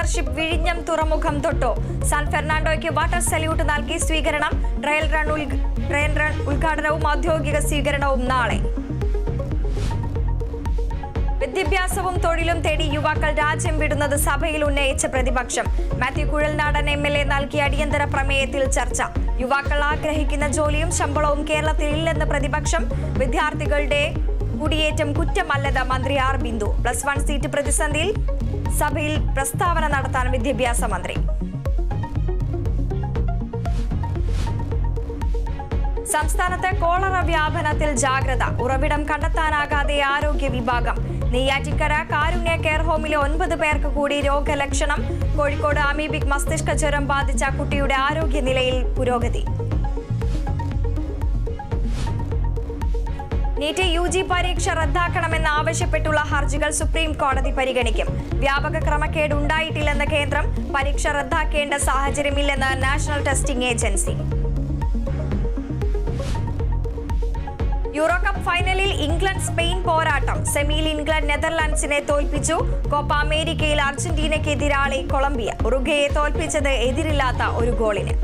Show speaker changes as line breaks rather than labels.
Scholarship വിഴിഞ്ഞം തുറമുഖം തൊട്ടു. സാൻ ഫെർണാണ്ടോയ്ക്ക് വാട്ടർ സല്യൂട്ട് നൽകി സ്വീകരണം. ട്രയൽ റൺ ഉദ്ഘാടനവും ഔദ്യോഗിക സ്വീകരണവും നാളെ. വിദ്യാഭ്യാസവും തൊഴിലും തേടി യുവാക്കൾ രാജ്യം വിടുന്നത് സഭയിൽ ഉന്നയിച്ച പ്രതിപക്ഷം. മാത്യു കുഴൽനാടൻ MLA നൽകിയ അടിയന്തര പ്രമേയത്തിൽ ചർച്ച. യുവാക്കൾ ആഗ്രഹിക്കുന്ന ജോലിയും ശമ്പളവും കേരളത്തിൽ ഇല്ലെന്ന് പ്രതിപക്ഷം. വിദ്യാർത്ഥികളുടെ കുടിയേറ്റം കുറ്റമല്ലെന്ന് മന്ത്രി ആർ ബിന്ദു. +1 സീറ്റ് പ്രതിസന്ധിയിൽ സഭയിൽ പ്രസ്താവന നടത്താൻ വിദ്യാഭ്യാസ മന്ത്രി. സംസ്ഥാനത്തെ കോളറ വ്യാപനത്തിൽ ജാഗ്രത. ഉറവിടം കണ്ടെത്താനാകാതെ ആരോഗ്യ വിഭാഗം. നെയ്യാറ്റിൻകര കാരുണ്യ കെയർ ഹോമിലെ 9 പേർക്ക് കൂടി രോഗലക്ഷണം. കോഴിക്കോട് അമീബിക് മസ്തിഷ്ക ജ്വരം ബാധിച്ച കുട്ടിയുടെ ആരോഗ്യനിലയിൽ പുരോഗതി. നീറ്റ് UG പരീക്ഷ റദ്ദാക്കണമെന്ന് ആവശ്യപ്പെട്ടുള്ള ഹർജികൾ സുപ്രീം കോടതി പരിഗണിക്കും. വ്യാപക ക്രമക്കേട് ഉണ്ടായിട്ടില്ലെന്ന് കേന്ദ്രം. പരീക്ഷ റദ്ദാക്കേണ്ട സാഹചര്യമില്ലെന്ന് national testing agency. Euro cup ഫൈനലിൽ ഇംഗ്ലണ്ട് സ്പെയിൻ പോരാട്ടം. സെമിയിൽ ഇംഗ്ലണ്ട് നെതർലാൻഡ്സിനെ തോൽപ്പിച്ചു. കോപ്പ അമേരിക്കയിൽ അർജന്റീനയ്ക്ക് എതിരാളി കൊളംബിയ. ഉറുഗ്വേയെ തോൽപ്പിച്ചത് എതിരില്ലാത്ത ഒരു ഗോളിന്.